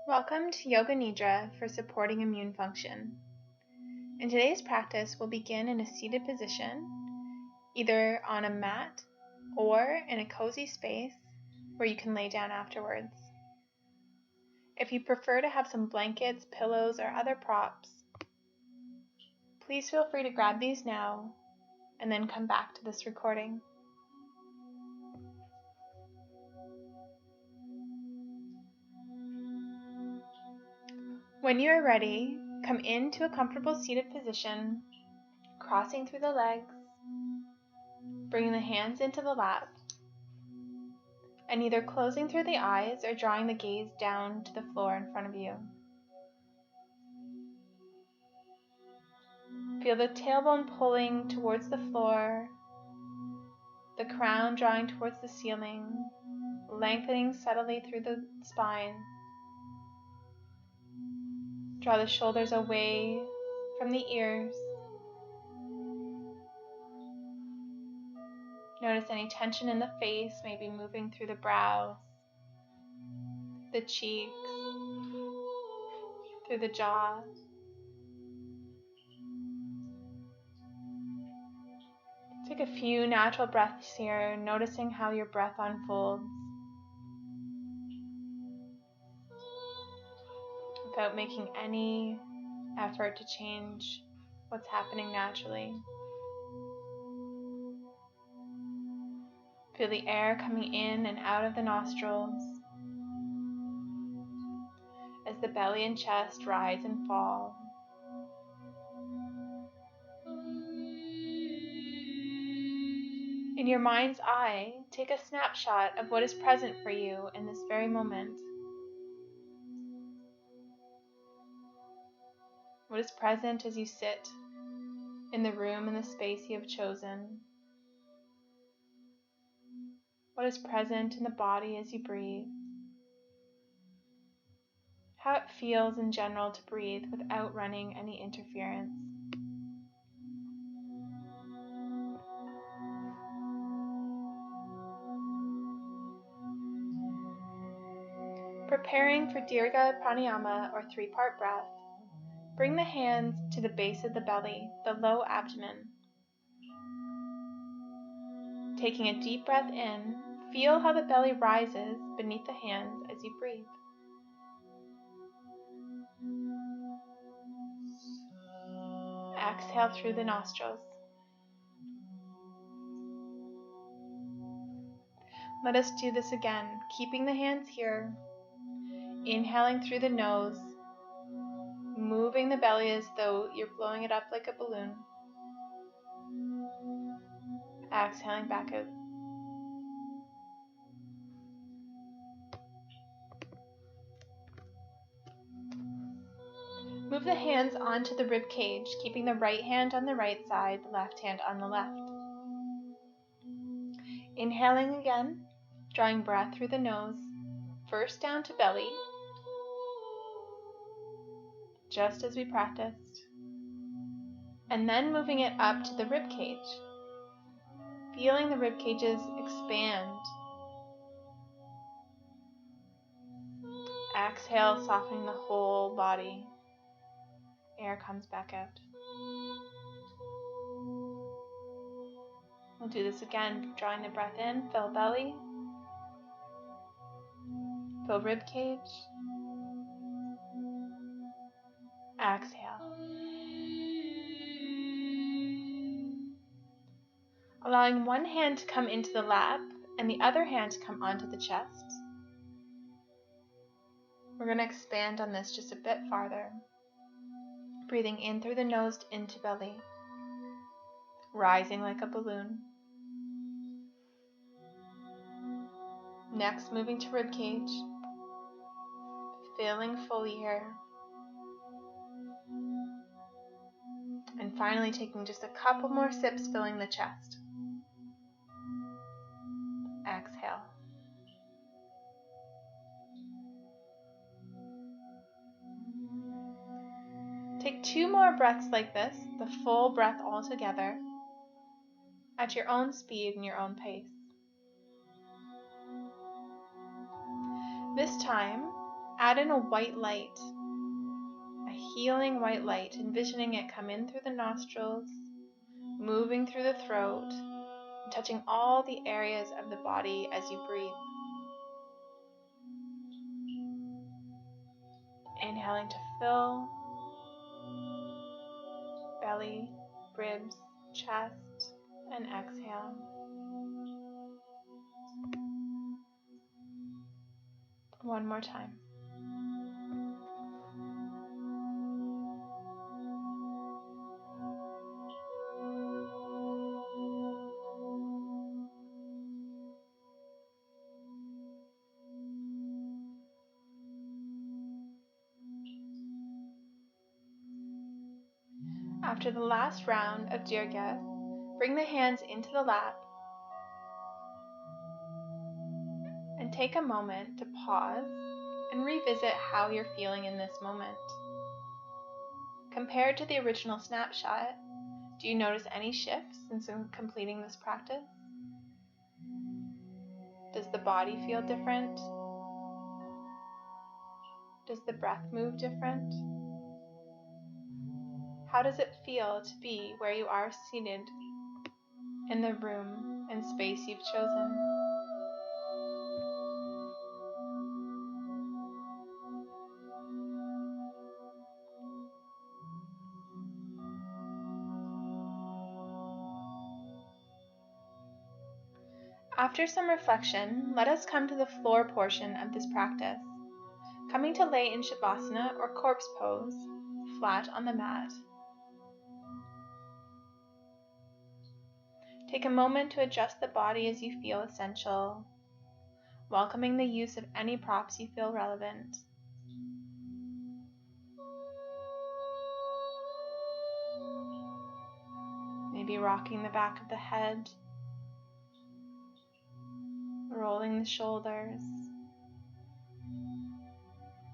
Welcome to Yoga Nidra for supporting immune function. In today's practice, we'll begin in a seated position, either on a mat or in a cozy space where you can lay down afterwards. If you prefer to have some blankets, pillows, or other props, please feel free to grab these now and then come back to this recording. When you are ready, come into a comfortable seated position, crossing through the legs, bringing the hands into the lap, and either closing through the eyes or drawing the gaze down to the floor in front of you. Feel the tailbone pulling towards the floor, the crown drawing towards the ceiling, lengthening subtly through the spine. Draw the shoulders away from the ears. Notice any tension in the face may be moving through the brows, the cheeks, through the jaw. Take a few natural breaths here, noticing how your breath unfolds without making any effort to change what's happening naturally. Feel the air coming in and out of the nostrils as the belly and chest rise and fall. In your mind's eye, take a snapshot of what is present for you in this very moment. What is present as you sit in the room and the space you have chosen? What is present in the body as you breathe? How it feels in general to breathe without running any interference. Preparing for Dirga Pranayama or three-part breath, bring the hands to the base of the belly, the low abdomen. Taking a deep breath in, feel how the belly rises beneath the hands as you breathe. Exhale through the nostrils. Let us do this again, keeping the hands here. Inhaling through the nose, moving the belly as though you're blowing it up like a balloon. Exhaling back out. Move the hands onto the rib cage, keeping the right hand on the right side, the left hand on the left. Inhaling again, drawing breath through the nose, first down to belly, just as we practiced, and then moving it up to the rib cage, feeling the rib cages expand. Exhale, softening the whole body. Air comes back out. We'll do this again, drawing the breath in, fill belly, fill rib cage, exhale. Allowing one hand to come into the lap and the other hand to come onto the chest. We're going to expand on this just a bit farther. Breathing in through the nose into belly, rising like a balloon. Next, moving to rib cage, filling fully here. And finally taking just a couple more sips, filling the chest. Exhale. Take 2 more breaths like this, the full breath all together, at your own speed and your own pace. This time, Add in a white light, a healing white light, envisioning it come in through the nostrils, moving through the throat, and touching all the areas of the body as you breathe. Inhaling to fill belly, ribs, chest, and exhale. One more time. After the last round of Dirga, bring the hands into the lap and take a moment to pause and revisit how you're feeling in this moment. Compared to the original snapshot, do you notice any shifts since completing this practice? Does the body feel different? Does the breath move different? How does it feel to be where you are seated in the room and space you've chosen? After some reflection, let us come to the floor portion of this practice, coming to lay in Shavasana or corpse pose, flat on the mat. Take a moment to adjust the body as you feel essential, welcoming the use of any props you feel relevant. Maybe rocking the back of the head, rolling the shoulders,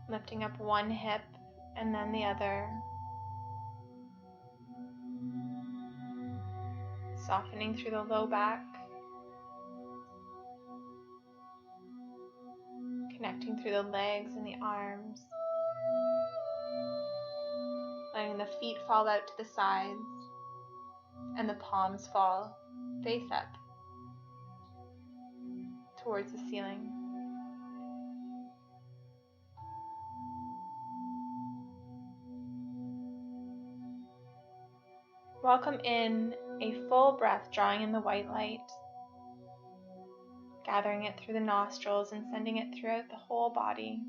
lifting up one hip and then the other, softening through the low back, connecting through the legs and the arms, letting the feet fall out to the sides and the palms fall face up towards the ceiling. Welcome in a full breath, drawing in the white light, gathering it through the nostrils and sending it throughout the whole body,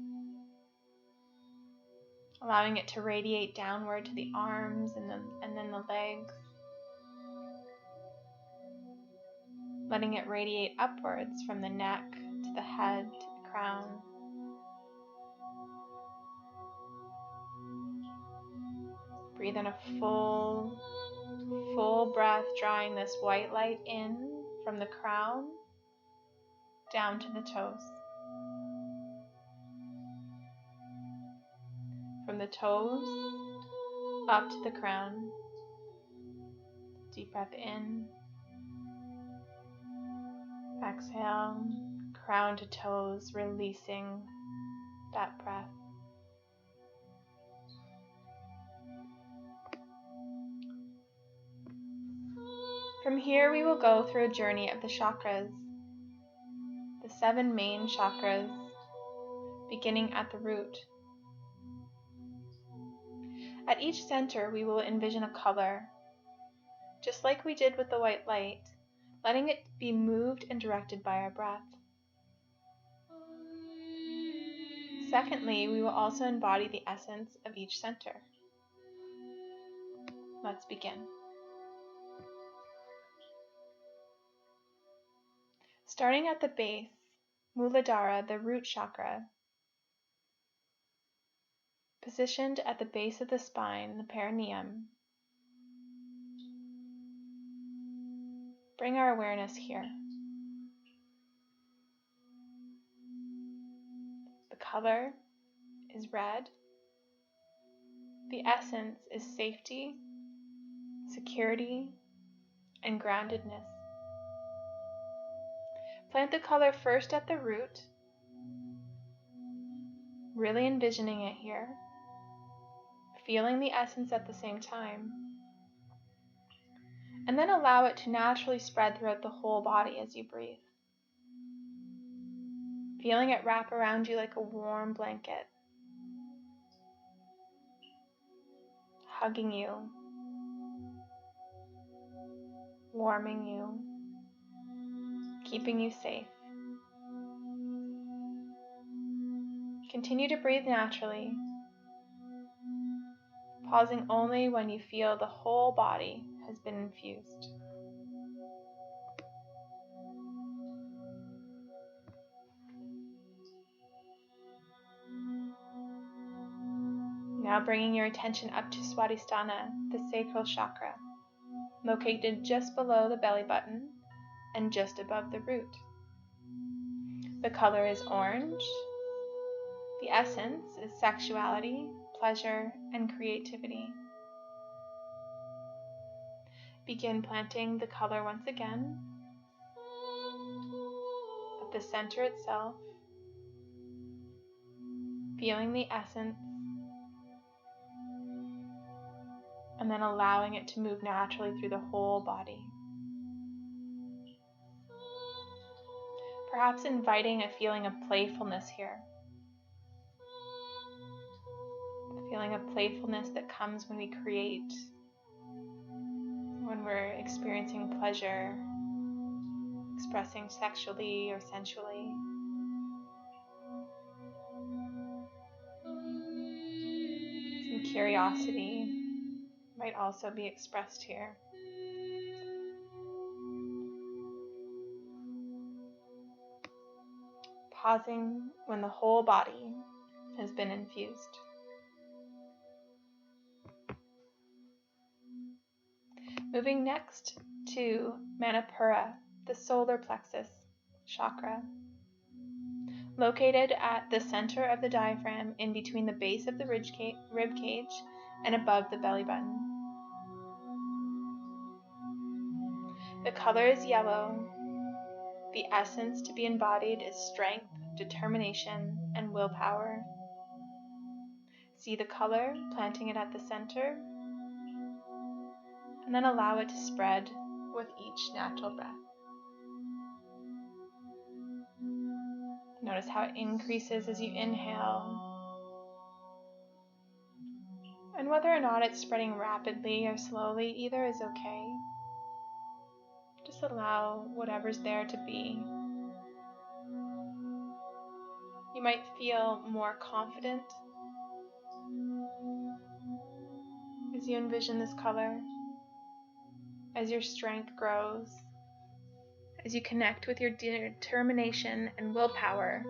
allowing it to radiate downward to the arms and then the legs, letting it radiate upwards from the neck to the head to the crown. Breathe in a full breath, drawing this white light in from the crown down to the toes. From the toes up to the crown. Deep breath in. Exhale, crown to toes, releasing that breath. From here, we will go through a journey of the chakras, the 7 main chakras, beginning at the root. At each center, we will envision a color, just like we did with the white light, letting it be moved and directed by our breath. Secondly, we will also embody the essence of each center. Let's begin. Starting at the base, Muladhara, the root chakra, positioned at the base of the spine, the perineum. Bring our awareness here. The color is red. The essence is safety, security, and groundedness. Plant the color first at the root, Really envisioning it here, feeling the essence at the same time, and then allow it to naturally spread throughout the whole body as you breathe. Feeling it wrap around you like a warm blanket, hugging you, warming you, keeping you safe. Continue to breathe naturally, pausing only when you feel the whole body has been infused. Now bringing your attention up to Swadhisthana, the sacral chakra, located just below the belly button and just above the root. The color is orange. The essence is sexuality, pleasure, and creativity. Begin planting the color once again at the center itself, feeling the essence, and then allowing it to move naturally through the whole body. Perhaps inviting a feeling of playfulness here. The feeling of playfulness that comes when we create, when we're experiencing pleasure, expressing sexually or sensually. Some curiosity might also be expressed here. Pausing when the whole body has been infused. Moving next to Manipura, the solar plexus chakra, located at the center of the diaphragm in between the base of the rib cage and above the belly button. The color is yellow. The essence to be embodied is strength, determination, and willpower. See the color, planting it at the center, and then allow it to spread with each natural breath. Notice how it increases as you inhale, and whether or not it's spreading rapidly or slowly, either is okay. Just allow whatever's there to be. You might feel more confident as you envision this color, as your strength grows, as you connect with your determination and willpower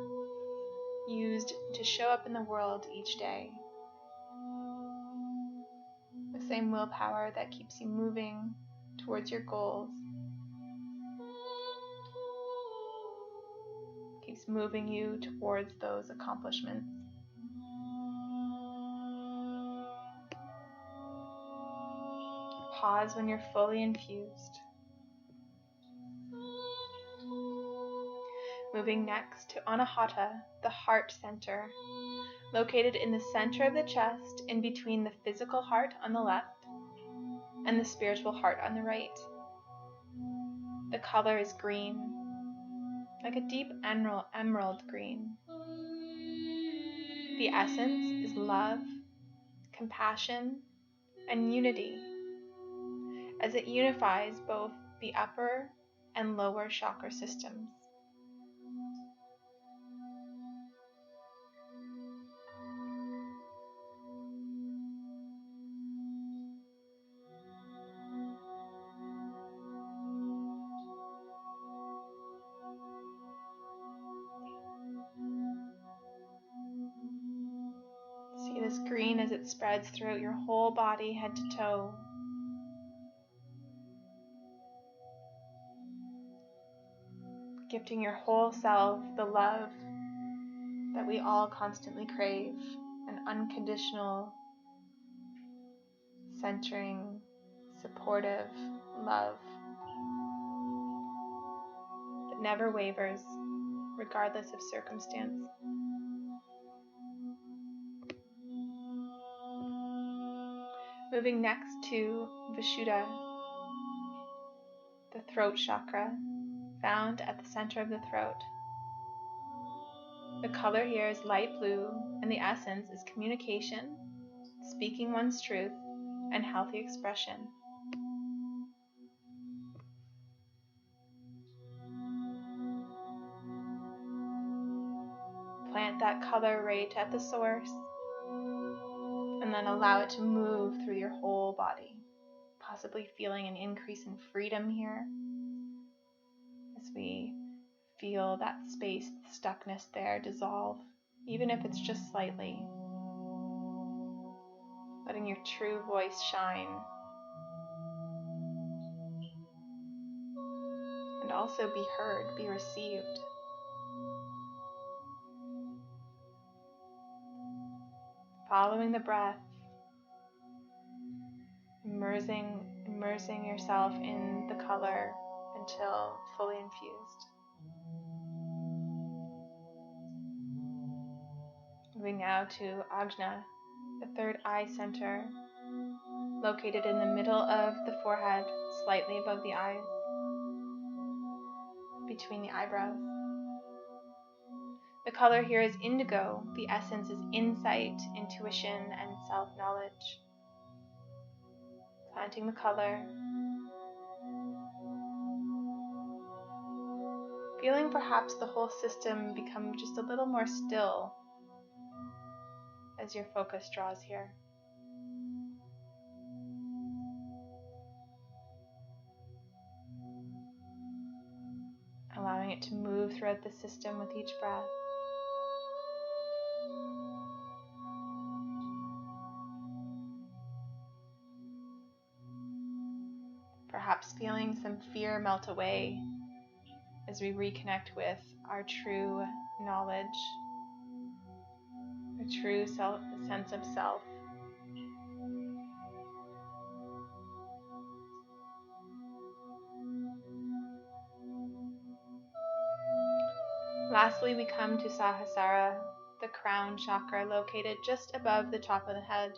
used to show up in the world each day. The same willpower that keeps you moving towards your goals, keeps moving you towards those accomplishments. Pause when you're fully infused. Moving next to Anahata, the heart center, located in the center of the chest in between the physical heart on the left and the spiritual heart on the right. The color is green, like a deep emerald green. The essence is love, compassion, and unity, as it unifies both the upper and lower chakra systems. See this green as it spreads throughout your whole body, head to toe. Gifting your whole self the love that we all constantly crave, an unconditional, centering, supportive love that never wavers, regardless of circumstance. Moving next to Vishuddha, the throat chakra, found at the center of the throat. The color here is light blue, and the essence is communication, speaking one's truth, and healthy expression. Plant that color right at the source, and then allow it to move through your whole body, possibly feeling an increase in freedom here as we feel that space, the stuckness there dissolve, even if it's just slightly. Letting your true voice shine. And also be heard, be received. Following the breath, immersing yourself in the color until fully infused. Moving now to Ajna, the third eye center, located in the middle of the forehead, slightly above the eyes, between the eyebrows. The color here is indigo. The essence is insight, intuition, and self-knowledge. Planting the color. Feeling perhaps the whole system become just a little more still as your focus draws here. Allowing it to move throughout the system with each breath. Perhaps feeling some fear melt away as we reconnect with our true knowledge, our true sense of self. Lastly, we come to Sahasrara, the crown chakra located just above the top of the head.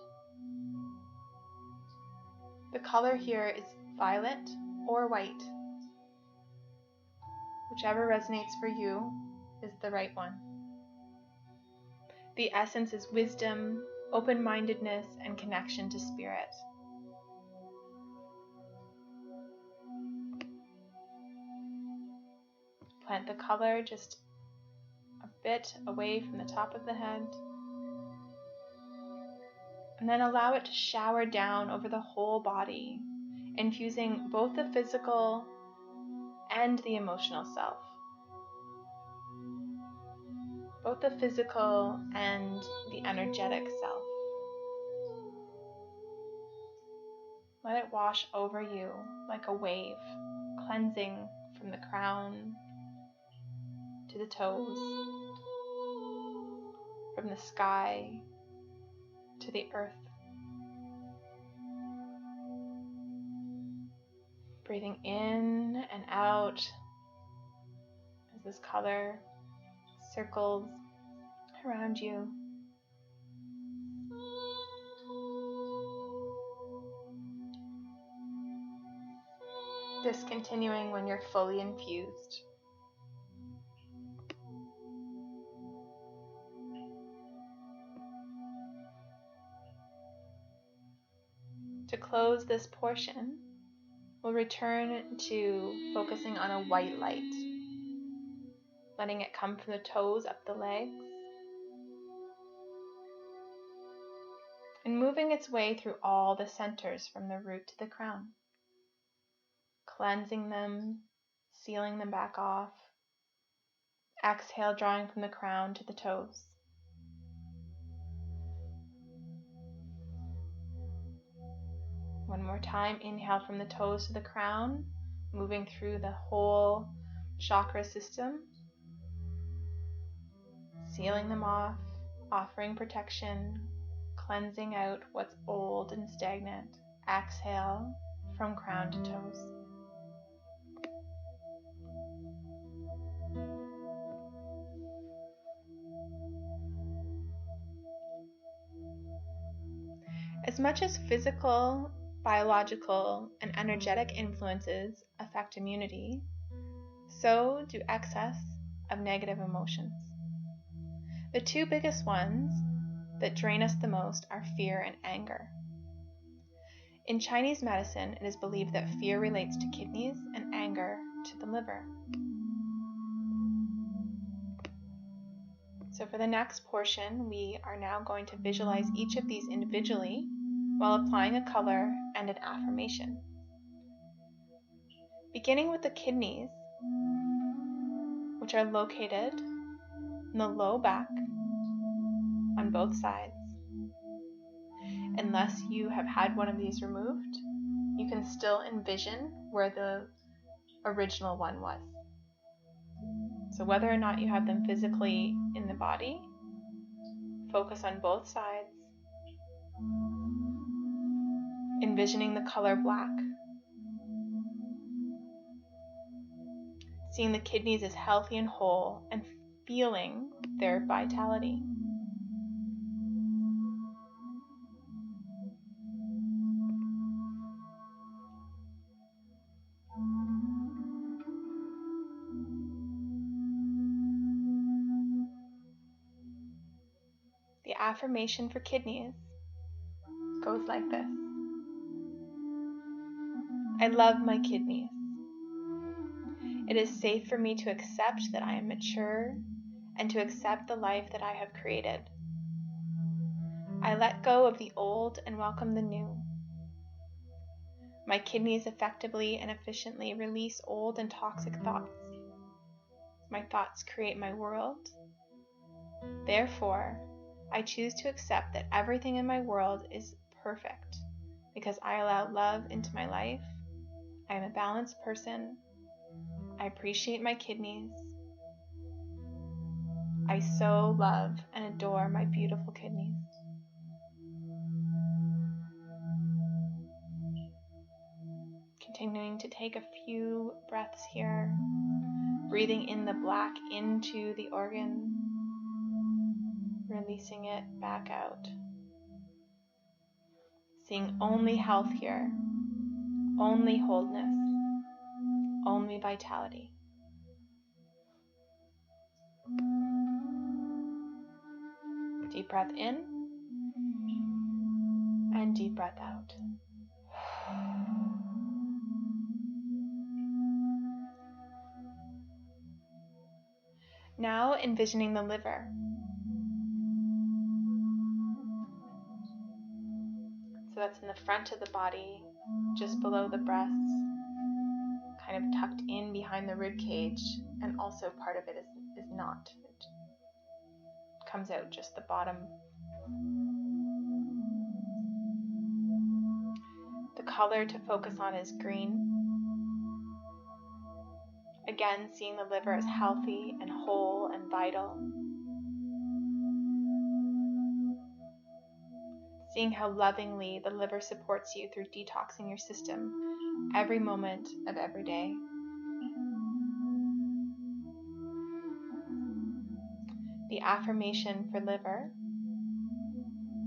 The color here is violet or white. Whichever resonates for you is the right one. The essence is wisdom, open-mindedness, and connection to spirit. Plant the color just a bit away from the top of the head. And then allow it to shower down over the whole body, infusing both the physical and the emotional self. Both the physical and the energetic self. Let it wash over you like a wave, cleansing from the crown to the toes, from the sky to the earth. Breathing in and out as this color circles around you. Discontinuing when you're fully infused. To close this portion, we'll return to focusing on a white light, letting it come from the toes up the legs, and moving its way through all the centers from the root to the crown, cleansing them, sealing them back off. Exhale, drawing from the crown to the toes. One more time, inhale from the toes to the crown, moving through the whole chakra system, sealing them off, offering protection, cleansing out what's old and stagnant. Exhale from crown to toes. As As much as physical, biological, and energetic influences affect immunity, so do excess of negative emotions. The two biggest ones that drain us the most are fear and anger. In Chinese medicine, it is believed that fear relates to kidneys and anger to the liver. So for the next portion, we are now going to visualize each of these individually while applying a color and an affirmation. Beginning with the kidneys, which are located in the low back on both sides. Unless you have had one of these removed, you can still envision where the original one was. So whether or not you have them physically in the body, focus on both sides, envisioning the color black, seeing the kidneys as healthy and whole, and feeling their vitality. The affirmation for kidneys goes like this. I love my kidneys. It is safe for me to accept that I am mature and to accept the life that I have created. I let go of the old and welcome the new. My kidneys effectively and efficiently release old and toxic thoughts. My thoughts create my world. Therefore, I choose to accept that everything in my world is perfect because I allow love into my life. I am a balanced person. I appreciate my kidneys. I so love and adore my beautiful kidneys. Continuing to take a few breaths here, breathing in the black into the organ, releasing it back out. Seeing only health here, only wholeness, only vitality. Deep breath in and deep breath out. Now envisioning the liver. So that's in the front of the body, just below the breasts, kind of tucked in behind the rib cage, and also part of it is not. It comes out just the bottom. The color to focus on is green. Again, seeing the liver as healthy and whole and vital. Seeing how lovingly the liver supports you through detoxing your system every moment of every day. The affirmation for liver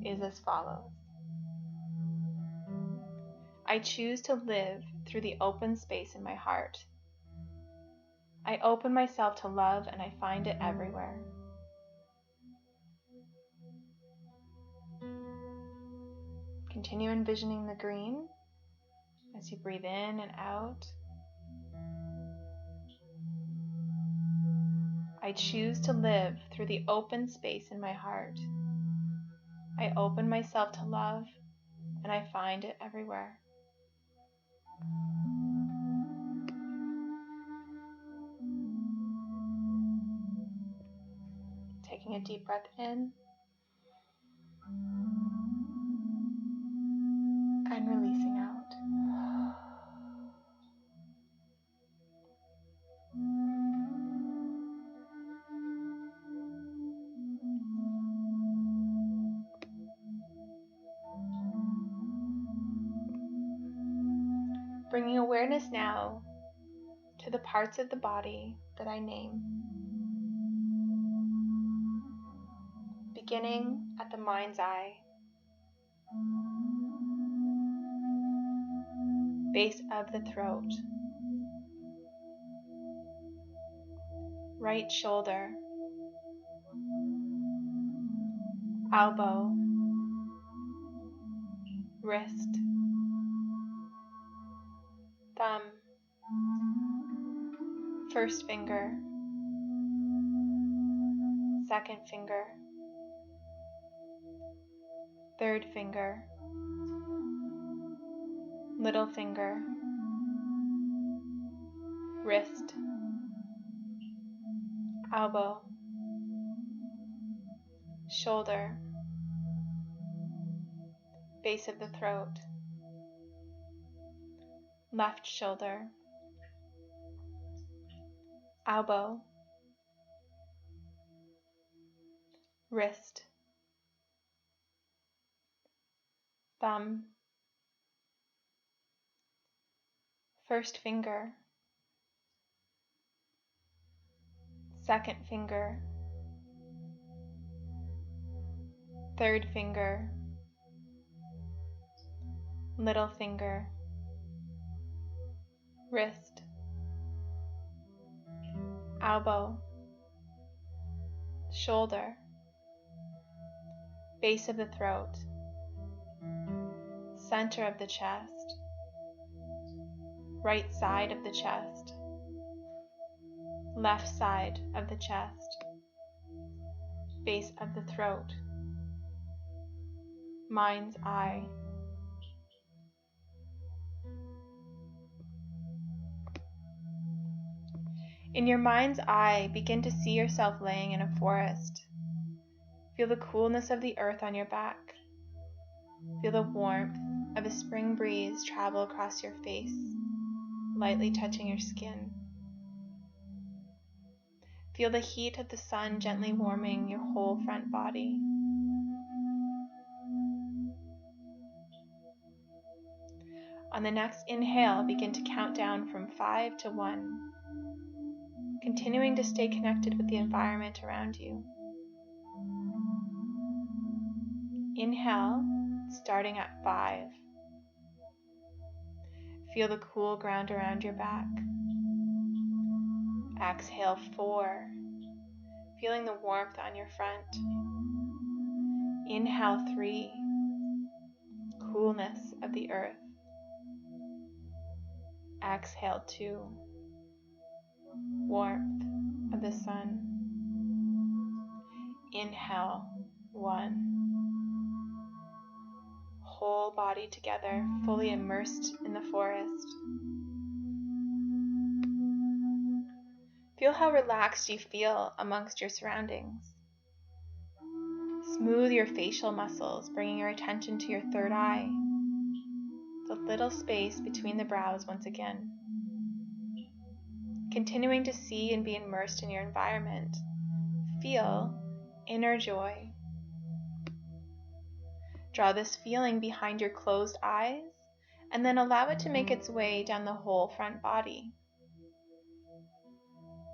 is as follows. I choose to live through the open space in my heart. I open myself to love and I find it everywhere. Continue envisioning the green as you breathe in and out. I choose to live through the open space in my heart. I open myself to love and I find it everywhere. Taking a deep breath in and releasing out. Bringing awareness now to the parts of the body that I name. Beginning at the mind's eye. base of the throat, right shoulder, elbow, wrist, thumb, first finger, second finger, third finger, little finger, wrist, elbow, shoulder, base of the throat, left shoulder, elbow, wrist, thumb, first finger, second finger, third finger, little finger, wrist, elbow, shoulder, base of the throat, center of the chest, right side of the chest, left side of the chest, base of the throat, mind's eye. In your mind's eye, begin to see yourself laying in a forest. Feel the coolness of the earth on your back. Feel the warmth of a spring breeze travel across your face, lightly touching your skin. Feel the heat of the sun gently warming your whole front body. On the next inhale, begin to count down from 5 to 1, continuing to stay connected with the environment around you. Inhale, starting at 5. Feel the cool ground around your back. Exhale 4, feeling the warmth on your front. Inhale 3, coolness of the earth. Exhale 2, warmth of the sun. Inhale 1, whole body together, fully immersed in the forest. Feel how relaxed you feel amongst your surroundings. Smooth your facial muscles, bringing your attention to your third eye, the little space between the brows once again. Continuing to see and be immersed in your environment, feel inner joy. Draw this feeling behind your closed eyes, and then allow it to make its way down the whole front body.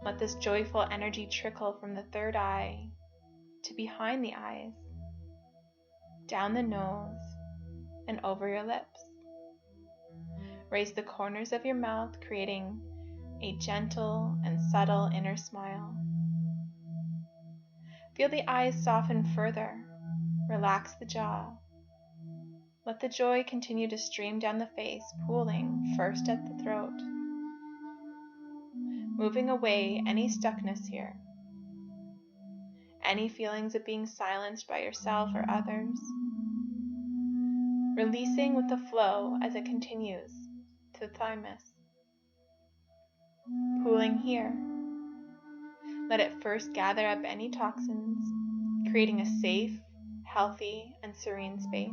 Let this joyful energy trickle from the third eye to behind the eyes, down the nose, and over your lips. Raise the corners of your mouth, creating a gentle and subtle inner smile. Feel the eyes soften further. Relax the jaw. Let the joy continue to stream down the face, pooling first at the throat, moving away any stuckness here, any feelings of being silenced by yourself or others, releasing with the flow as it continues to the thymus, pooling here. Let it first gather up any toxins, creating a safe, healthy, and serene space.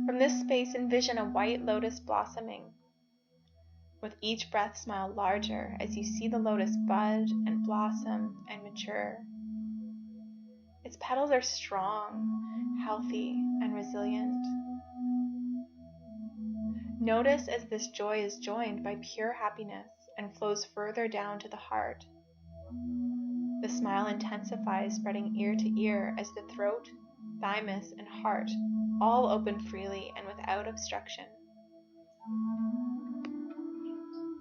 From this space, envision a white lotus blossoming. With each breath, smile larger as you see the lotus bud and blossom and mature. Its petals are strong, healthy, and resilient. Notice as this joy is joined by pure happiness and flows further down to the heart. The smile intensifies, spreading ear to ear as the throat, thymus, and heart all open freely and without obstruction.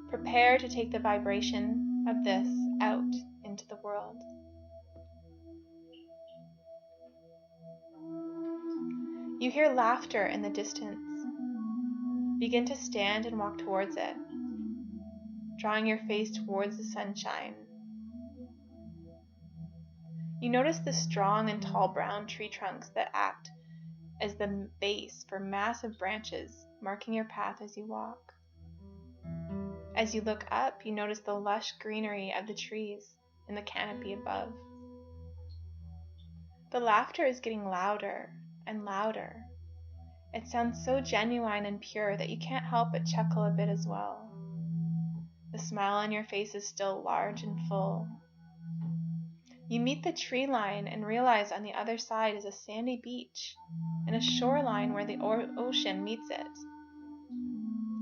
Prepare to take the vibration of this out into the world. You hear laughter in the distance. Begin to stand and walk towards it, drawing your face towards the sunshine. You notice the strong and tall brown tree trunks that act as the base for massive branches marking your path as you walk. As you look up, you notice the lush greenery of the trees in the canopy above. The laughter is getting louder and louder. It sounds so genuine and pure that you can't help but chuckle a bit as well. The smile on your face is still large and full. You meet the tree line and realize on the other side is a sandy beach and a shoreline where the ocean meets it.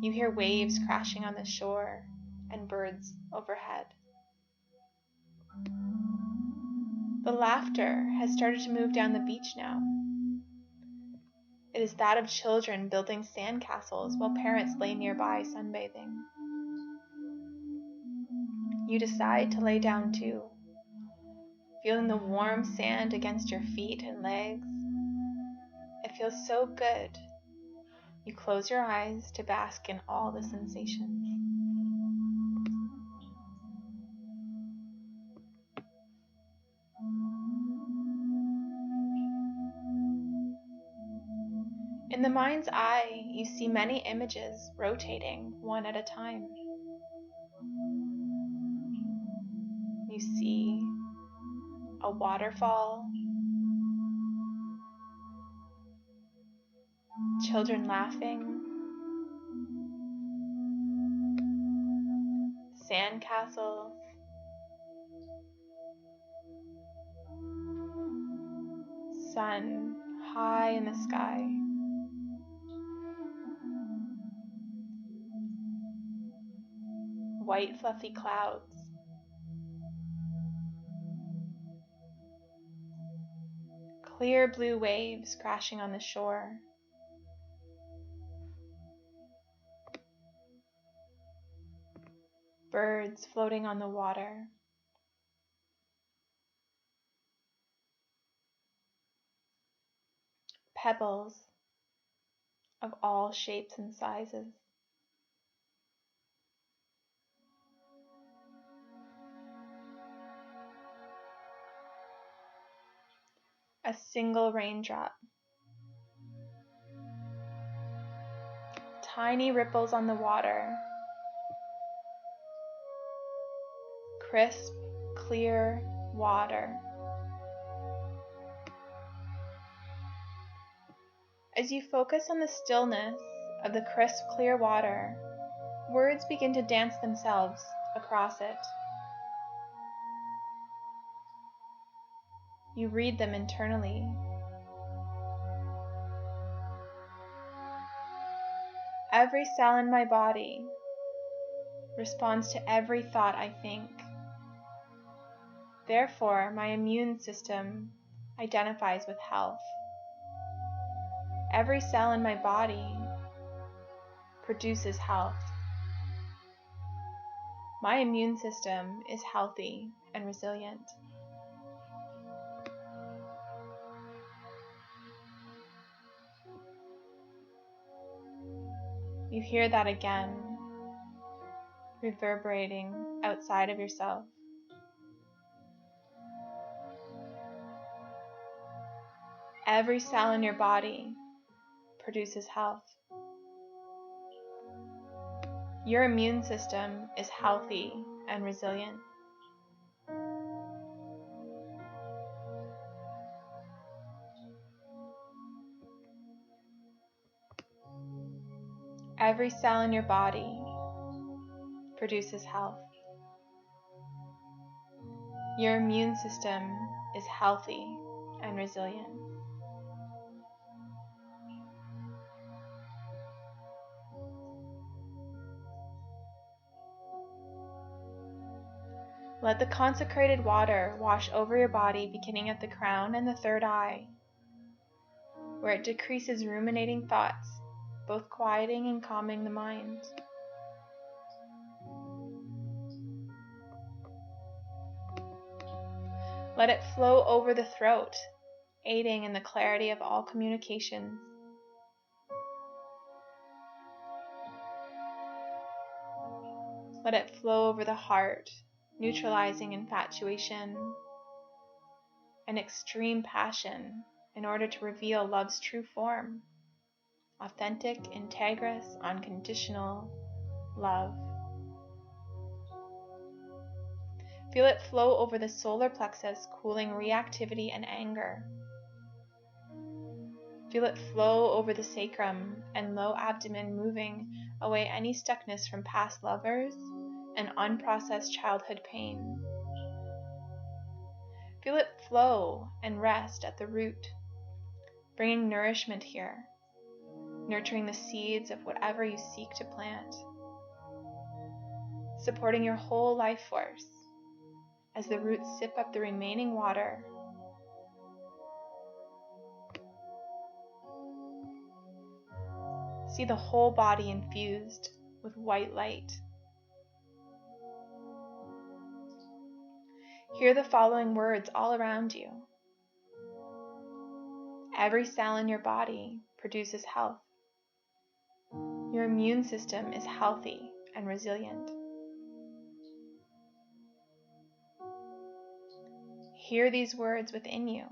You hear waves crashing on the shore and birds overhead. The laughter has started to move down the beach now. It is that of children building sandcastles while parents lay nearby sunbathing. You decide to lay down too, feeling the warm sand against your feet and legs. It feels so good. You close your eyes to bask in all the sensations. In the mind's eye, you see many images rotating one at a time. You see a waterfall, children laughing, sandcastles, sun high in the sky. White fluffy clouds. Clear blue waves crashing on the shore. Birds floating on the water. Pebbles of all shapes and sizes. A single raindrop. Tiny ripples on the water. Crisp, clear water. As you focus on the stillness of the crisp, clear water, words begin to dance themselves across it. You read them internally. Every cell in my body responds to every thought I think. Therefore, my immune system identifies with health. Every cell in my body produces health. My immune system is healthy and resilient. You hear that again, reverberating outside of yourself. Every cell in your body produces health. Your immune system is healthy and resilient. Every cell in your body produces health. Your immune system is healthy and resilient. Let the consecrated water wash over your body, beginning at the crown and the third eye, where it decreases ruminating thoughts both quieting and calming the mind. Let it flow over the throat, aiding in the clarity of all communications. Let it flow over the heart, neutralizing infatuation and extreme passion in order to reveal love's true form, authentic, integrous, unconditional love. Feel it flow over the solar plexus, cooling reactivity and anger. Feel it flow over the sacrum and low abdomen, moving away any stuckness from past lovers and unprocessed childhood pain. Feel it flow and rest at the root, bringing nourishment here, nurturing the seeds of whatever you seek to plant, supporting your whole life force as the roots sip up the remaining water. See the whole body infused with white light. Hear the following words all around you. Every cell in your body produces health. Your immune system is healthy and resilient. Hear these words within you.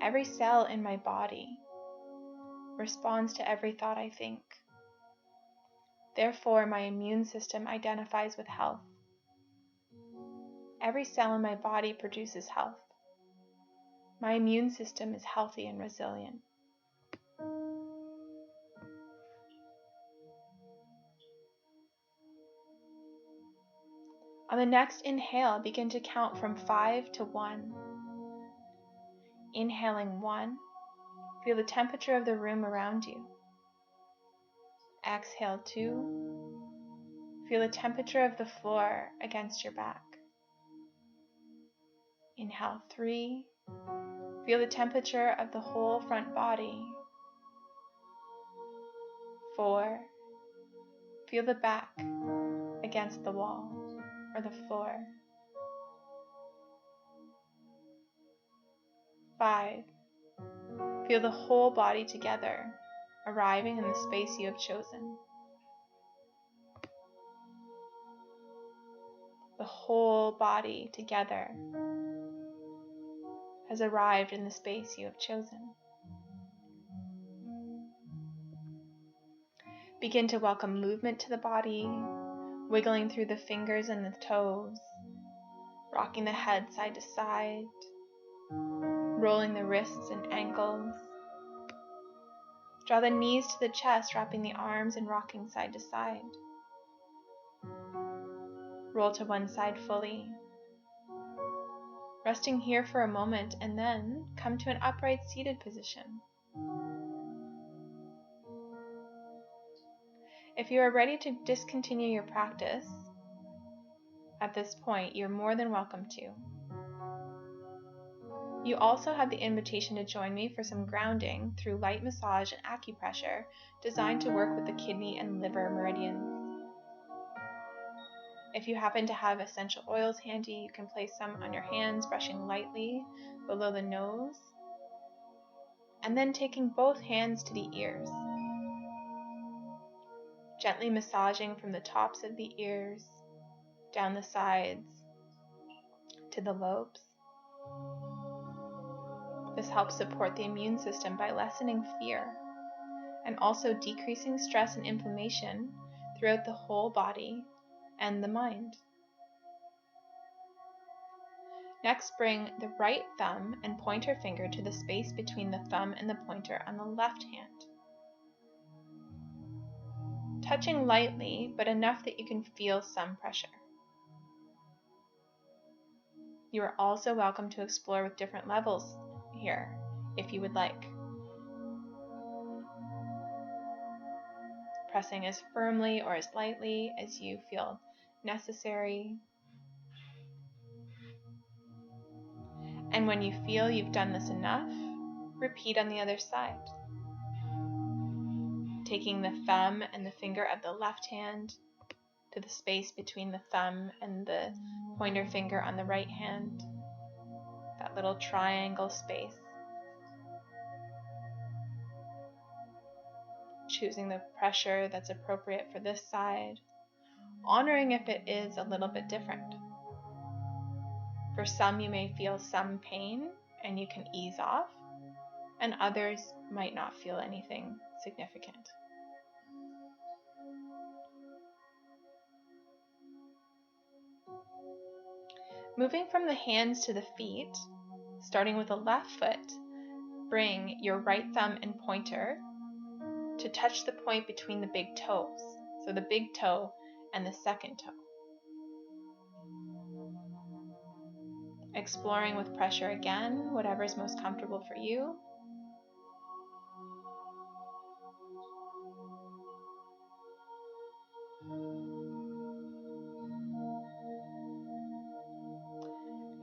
Every cell in my body responds to every thought I think. Therefore, my immune system identifies with health. Every cell in my body produces health. My immune system is healthy and resilient. On the next inhale, begin to count from 5 to 1. Inhaling 1, feel the temperature of the room around you. Exhale 2, feel the temperature of the floor against your back. Inhale 3, feel the temperature of the whole front body. 4, feel the back against the wall or the floor. 5, feel the whole body together, arriving in the space you have chosen. The whole body together has arrived in the space you have chosen. Begin to welcome movement to the body, wiggling through the fingers and the toes, rocking the head side to side, rolling the wrists and ankles. Draw the knees to the chest, wrapping the arms and rocking side to side. Roll to one side fully. Resting here for a moment and then come to an upright seated position. If you are ready to discontinue your practice, at this point, you're more than welcome to. You also have the invitation to join me for some grounding through light massage and acupressure designed to work with the kidney and liver meridians. If you happen to have essential oils handy, you can place some on your hands, brushing lightly below the nose, and then taking both hands to the ears, gently massaging from the tops of the ears, down the sides, to the lobes. This helps support the immune system by lessening fear and also decreasing stress and inflammation throughout the whole body and the mind. Next, bring the right thumb and pointer finger to the space between the thumb and the pointer on the left hand, touching lightly but enough that you can feel some pressure. You are also welcome to explore with different levels here if you would like. Pressing as firmly or as lightly as you feel necessary. And when you feel you've done this enough, repeat on the other side. taking the thumb and the finger of the left hand to the space between the thumb and the pointer finger on the right hand, that little triangle space. Choosing the pressure that's appropriate for this side, honoring if it is a little bit different. For some, you may feel some pain and you can ease off, and others might not feel anything significant. Moving from the hands to the feet, starting with the left foot, bring your right thumb and pointer to touch the point between the big toes, so the big toe and the second toe. Exploring with pressure again, whatever is most comfortable for you.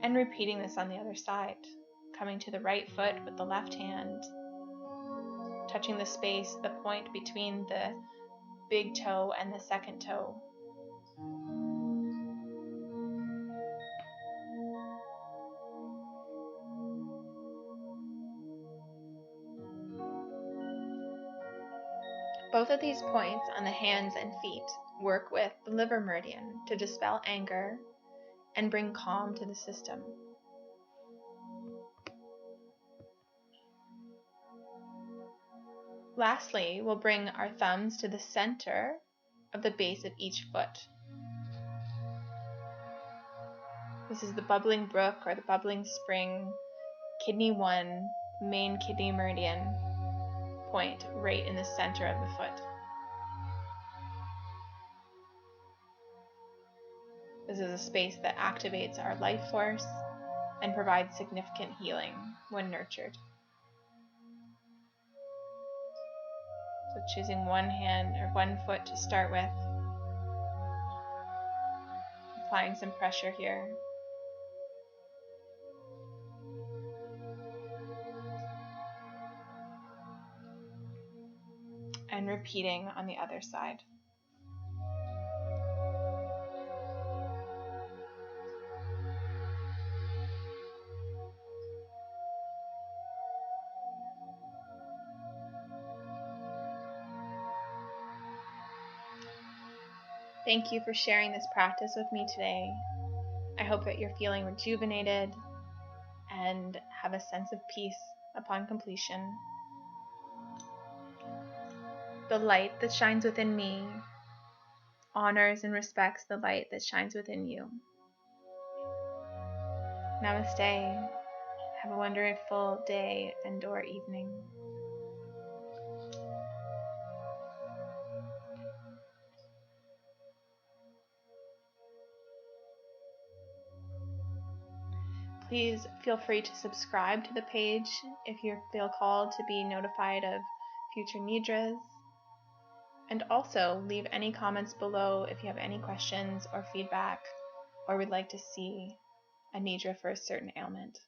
And repeating this on the other side, coming to the right foot with the left hand, touching the space, the point between the big toe and the second toe. Both of these points on the hands and feet work with the liver meridian to dispel anger and bring calm to the system. Lastly, we'll bring our thumbs to the center of the base of each foot. This is the bubbling brook or the bubbling spring, kidney 1, main kidney meridian point right in the center of the foot. This is a space that activates our life force and provides significant healing when nurtured. So choosing one hand or one foot to start with, applying some pressure here. And repeating on the other side. Thank you for sharing this practice with me today. I hope that you're feeling rejuvenated and have a sense of peace upon completion. The light that shines within me honors and respects the light that shines within you. Namaste. Have a wonderful day and or evening. Please feel free to subscribe to the page if you feel called to be notified of future Nidras. And also leave any comments below if you have any questions or feedback or would like to see a Nidra for a certain ailment.